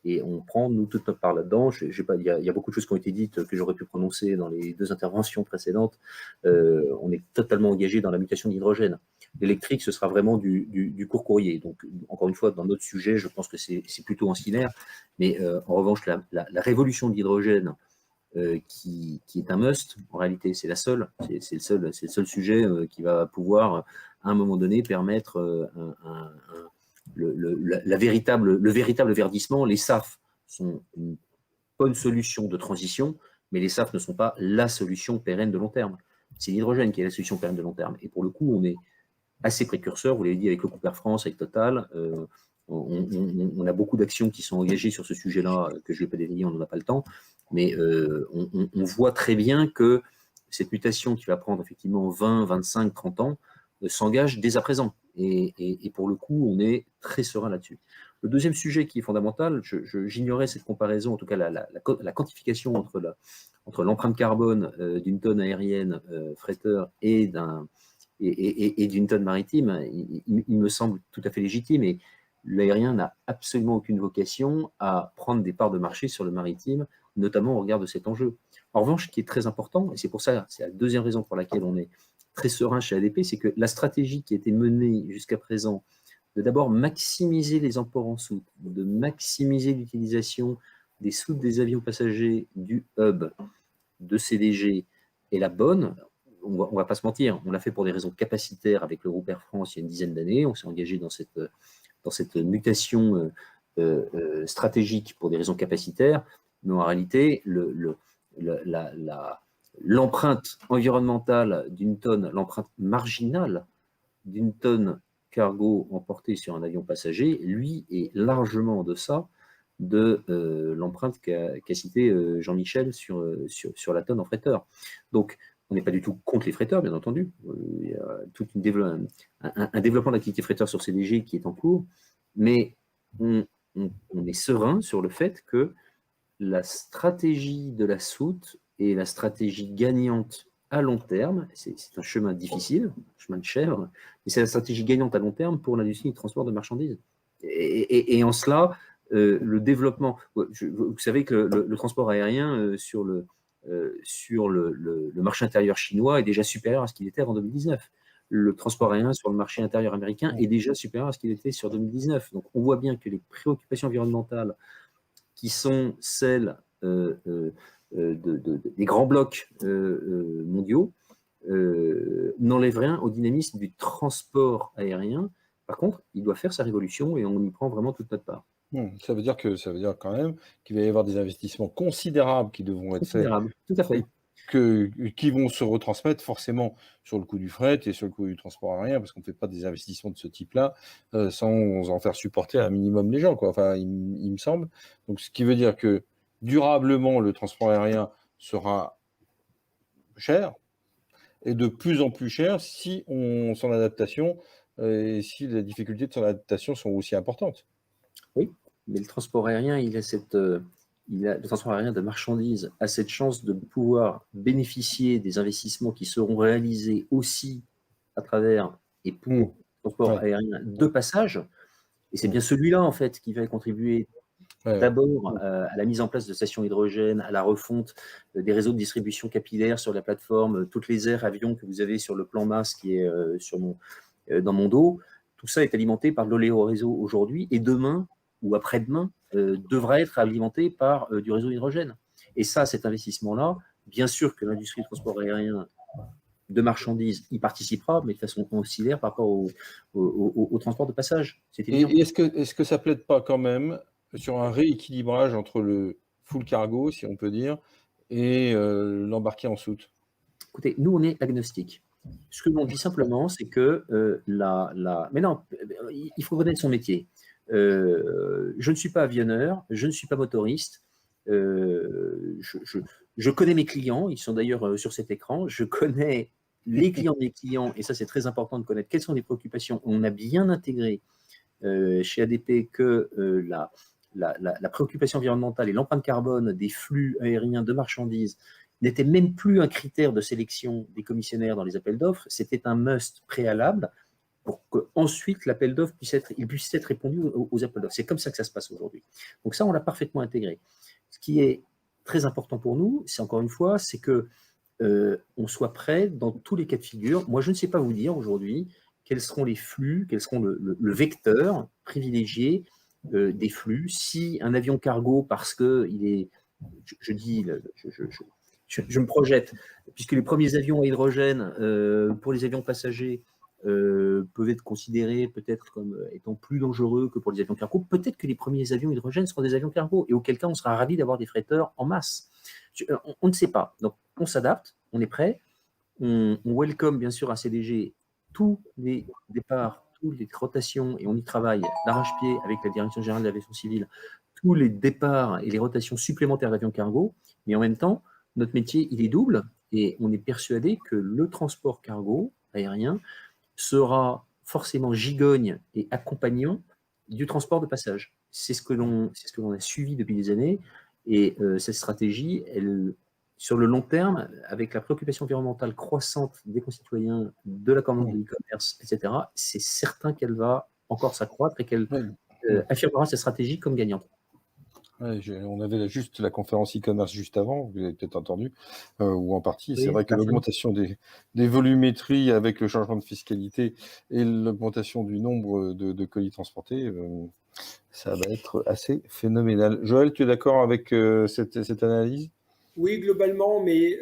Et on prend, nous, toute notre part là-dedans. Il y a beaucoup de choses qui ont été dites que j'aurais pu prononcer dans les 2 interventions précédentes. On est totalement engagé dans la mutation de l'hydrogène. L'électrique, ce sera vraiment du court courrier. Donc, encore une fois, dans notre sujet, je pense que c'est plutôt ancillaire. Mais en revanche, la révolution de l'hydrogène, qui est un must, en réalité, c'est le seul sujet qui va pouvoir, à un moment donné, permettre le véritable verdissement. Les SAF sont une bonne solution de transition, mais les SAF ne sont pas la solution pérenne de long terme. C'est l'hydrogène qui est la solution pérenne de long terme. Et pour le coup, on est assez précurseur, vous l'avez dit, avec le groupe Air France, avec Total. On a beaucoup d'actions qui sont engagées sur ce sujet-là, que je ne vais pas détailler, on n'en a pas le temps, mais on voit très bien que cette mutation qui va prendre effectivement 20, 25, 30 ans s'engage dès à présent. Et pour le coup, on est très serein là-dessus. Le deuxième sujet qui est fondamental, j'ignorais cette comparaison, en tout cas la quantification entre l'empreinte carbone d'une tonne aérienne fretteur et d'une tonne maritime, il me semble tout à fait légitime. Et l'aérien n'a absolument aucune vocation à prendre des parts de marché sur le maritime, notamment au regard de cet enjeu. En revanche, ce qui est très important, et c'est pour ça, c'est la deuxième raison pour laquelle on est très serein chez ADP, c'est que la stratégie qui a été menée jusqu'à présent, de d'abord maximiser les emports en soute, de maximiser l'utilisation des soutes des avions passagers, du hub, de CDG, est la bonne. On ne va pas se mentir, on l'a fait pour des raisons capacitaires avec le groupe Air France il y a une dizaine d'années. On s'est engagé dans cette mutation stratégique pour des raisons capacitaires, mais en réalité, l'empreinte environnementale d'une tonne, l'empreinte marginale d'une tonne cargo emportée sur un avion passager, lui, est largement en deçà de l'empreinte qu'a cité Jean-Michel sur la tonne en fretteur. Donc, on n'est pas du tout contre les fretteurs, bien entendu. Il y a tout un développement d'activité fretteur sur CDG qui est en cours, mais on est serein sur le fait que la stratégie de la soute est la stratégie gagnante à long terme, c'est un chemin difficile, un chemin de chèvre, mais c'est la stratégie gagnante à long terme pour l'industrie du transport de marchandises. Et en cela, le développement, vous savez que le transport aérien sur le marché intérieur chinois est déjà supérieur à ce qu'il était avant 2019. Le transport aérien sur le marché intérieur américain est déjà supérieur à ce qu'il était sur 2019. Donc on voit bien que les préoccupations environnementales qui sont celles des grands blocs mondiaux n'enlèvent rien au dynamisme du transport aérien. Par contre, il doit faire sa révolution et on y prend vraiment toute notre part. Ça veut dire quand même qu'il va y avoir des investissements considérables qui devront être faits, tout à fait. qui vont se retransmettre forcément sur le coût du fret et sur le coût du transport aérien, parce qu'on ne fait pas des investissements de ce type-là sans en faire supporter un minimum les gens, quoi. Enfin, il me semble. Donc, ce qui veut dire que durablement, le transport aérien sera cher et de plus en plus cher si son adaptation et si les difficultés de son adaptation sont aussi importantes. Oui, mais le transport aérien, le transport aérien de marchandises a cette chance de pouvoir bénéficier des investissements qui seront réalisés aussi à travers et pour le transport aérien de passage. Et c'est bien celui-là, en fait, qui va contribuer d'abord à la mise en place de stations hydrogène, à la refonte des réseaux de distribution capillaire sur la plateforme, toutes les aires avions que vous avez sur le plan masse qui est dans mon dos. Tout ça est alimenté par l'oléoréseau aujourd'hui et demain ou après-demain devra être alimenté par du réseau hydrogène. Et ça, cet investissement-là, bien sûr que l'industrie du transport aérien de marchandises y participera, mais de façon oscillaire par rapport au transport de passage. Et est-ce que ça ne plaide pas quand même sur un rééquilibrage entre le full cargo, si on peut dire, et l'embarqué en soute? Écoutez, nous, on est agnostique. Ce que l'on dit simplement, c'est que mais non, il faut connaître son métier. Je ne suis pas avionneur, je ne suis pas motoriste. Je connais mes clients, ils sont d'ailleurs sur cet écran. Je connais les clients des clients, et ça, c'est très important de connaître quelles sont les préoccupations. On a bien intégré chez ADP que la préoccupation environnementale et l'empreinte carbone des flux aériens de marchandises n'était même plus un critère de sélection des commissionnaires dans les appels d'offres, c'était un must préalable pour qu'ensuite l'appel d'offres puisse être répondu aux appels d'offres. C'est comme ça que ça se passe aujourd'hui. Donc ça, on l'a parfaitement intégré. Ce qui est très important pour nous, c'est encore une fois, c'est que on soit prêt dans tous les cas de figure. Moi, je ne sais pas vous dire aujourd'hui quels seront les flux, quels seront le vecteur privilégié des flux. Si un avion cargo, parce que il est, je me projette, puisque les premiers avions à hydrogène pour les avions passagers peuvent être considérés peut-être comme étant plus dangereux que pour les avions cargo. Peut-être que les premiers avions hydrogène seront des avions cargo, et auquel cas on sera ravis d'avoir des fretteurs en masse. On ne sait pas. Donc on s'adapte, on est prêt, on welcome bien sûr à CDG tous les départs, toutes les rotations, et on y travaille d'arrache-pied avec la Direction générale de l'aviation civile, tous les départs et les rotations supplémentaires d'avions cargo, mais en même temps, notre métier, il est double, et on est persuadé que le transport cargo aérien sera forcément gigogne et accompagnant du transport de passage. C'est ce que l'on a suivi depuis des années, et cette stratégie, sur le long terme, avec la préoccupation environnementale croissante des concitoyens, de la commande de l'e-commerce, etc., c'est certain qu'elle va encore s'accroître et qu'elle affirmera cette stratégie comme gagnante. Ouais, on avait juste la conférence e-commerce juste avant, vous avez peut-être entendu, ou en partie. Oui, c'est vrai que l'augmentation des volumétries avec le changement de fiscalité et l'augmentation du nombre de colis transportés, ça va être assez phénoménal. Joël, tu es d'accord avec cette analyse? Oui, globalement, mais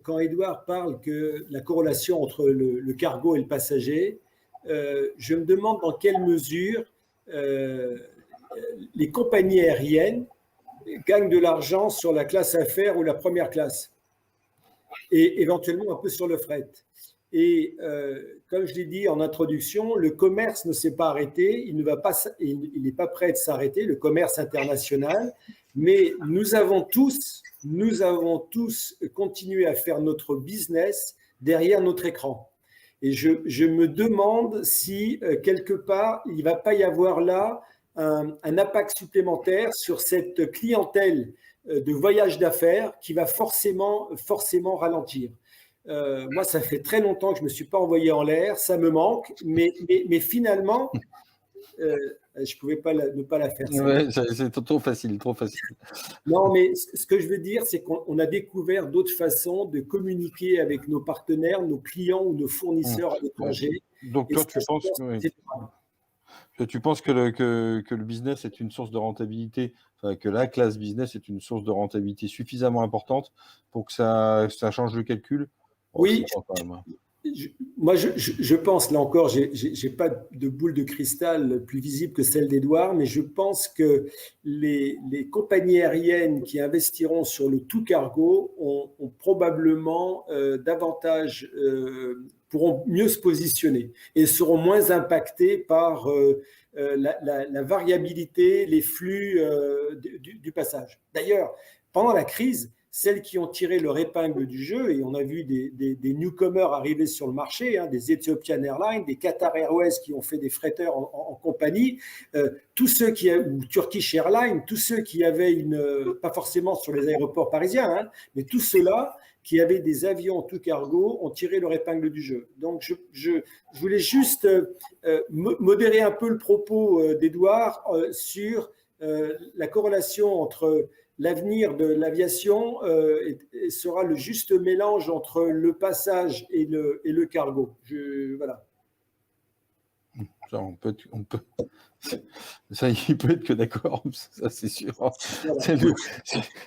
quand Édouard parle que la corrélation entre le cargo et le passager, je me demande dans quelle mesure les compagnies aériennes gagnent de l'argent sur la classe affaires ou la première classe, et éventuellement un peu sur le fret. Et comme je l'ai dit en introduction, le commerce ne s'est pas arrêté, il n'est pas prêt de s'arrêter, le commerce international, mais nous avons tous continué à faire notre business derrière notre écran. Et je me demande si, quelque part, il ne va pas y avoir là un impact supplémentaire sur cette clientèle de voyage d'affaires qui va forcément ralentir. moi, ça fait très longtemps que je ne me suis pas envoyé en l'air, ça me manque, mais finalement, je ne pouvais pas ne pas la faire. Ouais, c'est trop facile, trop facile. Non, mais ce que je veux dire, c'est qu'on a découvert d'autres façons de communiquer avec nos partenaires, nos clients ou nos fournisseurs à l'étranger. Donc, toi, tu penses que le business est une source de rentabilité, enfin, que la classe business est une source de rentabilité suffisamment importante pour que ça change le calcul? Oui, moi je pense, là encore, j'ai pas de boule de cristal plus visible que celle d'Edouard, mais je pense que les compagnies aériennes qui investiront sur le tout cargo ont probablement davantage, pourront mieux se positionner et seront moins impactées par la variabilité, les flux du passage. D'ailleurs, pendant la crise, celles qui ont tiré leur épingle du jeu, et on a vu des newcomers arriver sur le marché, hein, des Ethiopian Airlines, des Qatar Airways qui ont fait des fretteurs en compagnie, tous ceux ou Turkish Airlines, tous ceux qui avaient pas forcément sur les aéroports parisiens, hein, mais tous ceux-là qui avaient des avions tout cargo ont tiré leur épingle du jeu. Donc je voulais juste modérer un peu le propos d'Edouard sur la corrélation entre l'avenir de l'aviation sera le juste mélange entre le passage et le cargo. Voilà. Ça, ça, il peut être que d'accord, ça c'est sûr. Voilà.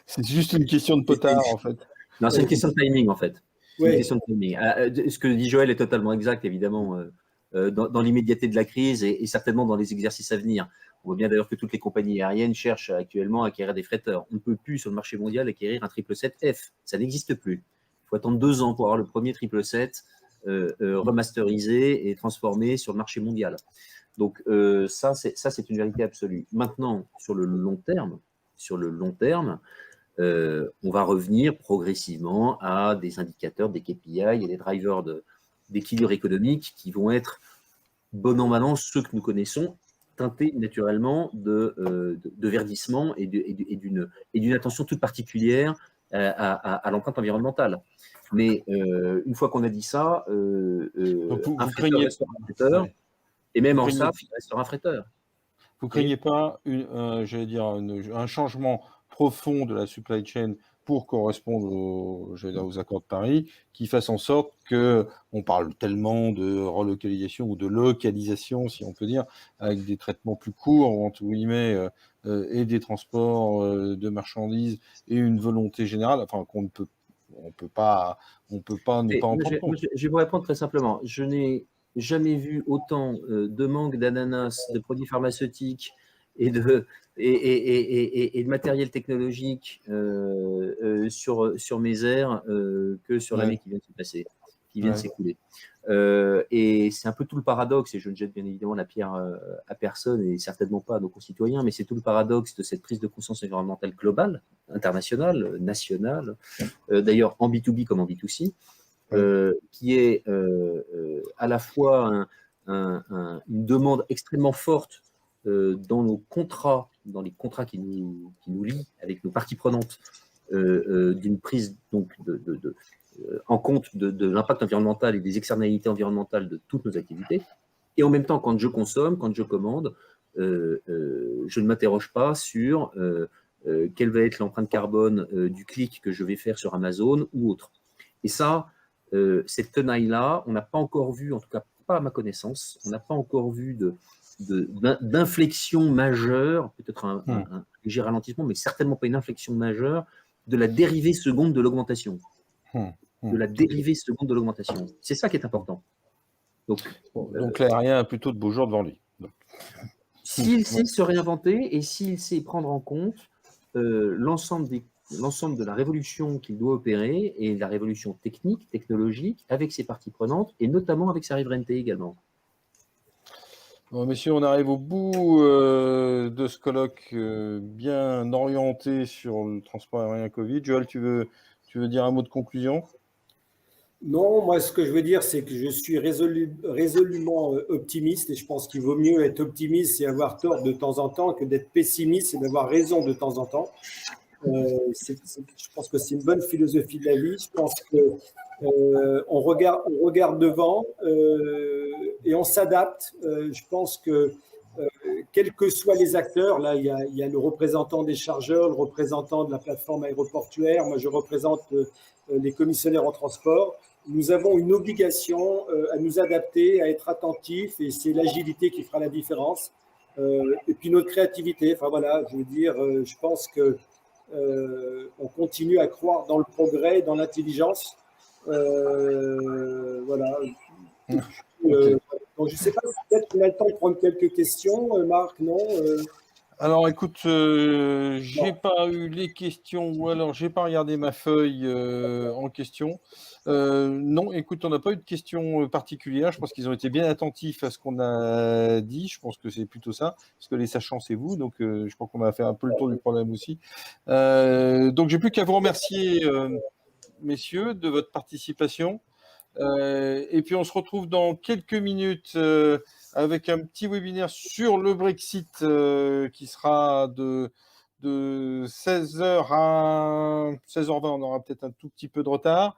C'est juste une question de potard, en fait. Non, c'est une question de timing, en fait. Oui. Une question de timing. Ce que dit Joël est totalement exact, évidemment, dans l'immédiateté de la crise et certainement dans les exercices à venir. On voit bien d'ailleurs que toutes les compagnies aériennes cherchent actuellement à acquérir des fretteurs. On ne peut plus, sur le marché mondial, acquérir un 777F. Ça n'existe plus. Il faut attendre 2 ans pour avoir le premier 777 remasterisé et transformé sur le marché mondial. Donc ça, c'est une vérité absolue. Maintenant, sur le long terme, on va revenir progressivement à des indicateurs, des KPI et des drivers d'équilibre économique qui vont être, bon an mal an, ceux que nous connaissons, teintés naturellement de verdissement et d'une attention toute particulière à l'empreinte environnementale. Mais une fois qu'on a dit ça, un fretteur restera un fretteur, et même en SAF, il restera un fretteur. Vous ne craignez pas un changement profond de la supply chain pour correspondre aux accords de Paris, qui fasse en sorte qu'on parle tellement de relocalisation ou de localisation, si on peut dire, avec des traitements plus courts, entre guillemets, et des transports de marchandises et une volonté générale, enfin qu'on ne peut pas ne pas en prendre compte. Je vais vous répondre très simplement. Je n'ai jamais vu autant de manque d'ananas, de produits pharmaceutiques et de matériel technologique sur mes aires que sur l'année qui vient de se passer, qui vient de s'écouler. Et c'est un peu tout le paradoxe, et je ne jette bien évidemment la pierre à personne et certainement pas à nos concitoyens, mais c'est tout le paradoxe de cette prise de conscience environnementale globale, internationale, nationale, d'ailleurs en B2B comme en B2C, qui est à la fois une demande extrêmement forte dans nos contrats, dans les contrats qui nous lient avec nos parties prenantes, d'une prise donc en compte de l'impact environnemental et des externalités environnementales de toutes nos activités. Et en même temps, quand je consomme, quand je commande, je ne m'interroge pas sur quelle va être l'empreinte carbone du clic que je vais faire sur Amazon ou autre. Et ça, cette tenaille-là, on n'a pas encore vu, en tout cas pas à ma connaissance, on n'a pas encore vu d'inflexion majeure, peut-être un léger ralentissement, mais certainement pas une inflexion majeure de la dérivée seconde de l'augmentation. De la dérivée seconde de l'augmentation. C'est ça qui est important. Donc l'aérien a plutôt de beaux jours devant lui. S'il sait se réinventer et s'il sait prendre en compte l'ensemble de la révolution qu'il doit opérer et la révolution technique, technologique, avec ses parties prenantes et notamment avec sa riverainté également. Bon, messieurs, on arrive au bout de ce colloque bien orienté sur le transport aérien Covid. Joël, tu veux dire un mot de conclusion ? Non, moi, ce que je veux dire, c'est que je suis résolument optimiste et je pense qu'il vaut mieux être optimiste et avoir tort de temps en temps que d'être pessimiste et d'avoir raison de temps en temps. Je pense que c'est une bonne philosophie de la vie. Je pense que on regarde devant et on s'adapte. Je pense que quels que soient les acteurs, là il y a le représentant des chargeurs, le représentant de la plateforme aéroportuaire, moi je représente les commissionnaires en transport. Nous avons une obligation à nous adapter, à être attentifs, et c'est l'agilité qui fera la différence. Et puis notre créativité. Enfin voilà, je veux dire, je pense que on continue à croire dans le progrès, dans l'intelligence. Voilà. Donc je ne sais pas, peut-être qu'on a le temps de prendre quelques questions, Marc, non Alors écoute, j'ai pas eu les questions, ou alors j'ai pas regardé ma feuille en question. Non, écoute, on n'a pas eu de questions particulières. Je pense qu'ils ont été bien attentifs à ce qu'on a dit. Je pense que c'est plutôt ça, parce que les sachants, c'est vous. Donc je crois qu'on a fait un peu le tour du problème aussi. Donc j'ai plus qu'à vous remercier, messieurs, de votre participation. Et puis on se retrouve dans quelques minutes avec un petit webinaire sur le Brexit qui sera de 16h à 16h20. On aura peut-être un tout petit peu de retard.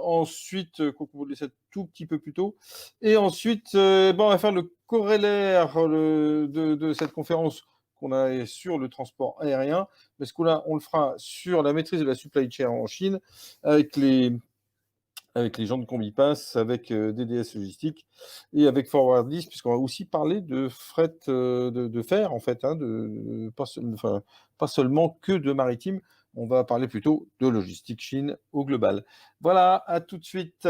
Ensuite, on vous laisse un tout petit peu plus tôt. Et ensuite, on va faire le corrélaire de cette conférence qu'on a sur le transport aérien. Mais ce coup-là, on le fera sur la maîtrise de la supply chain en Chine avec les gens de Combipass, avec DDS Logistique et avec Forwardlist, puisqu'on va aussi parler de fret de fer, en fait, hein, pas seulement que de maritime. On va parler plutôt de logistique Chine au global. Voilà, à tout de suite.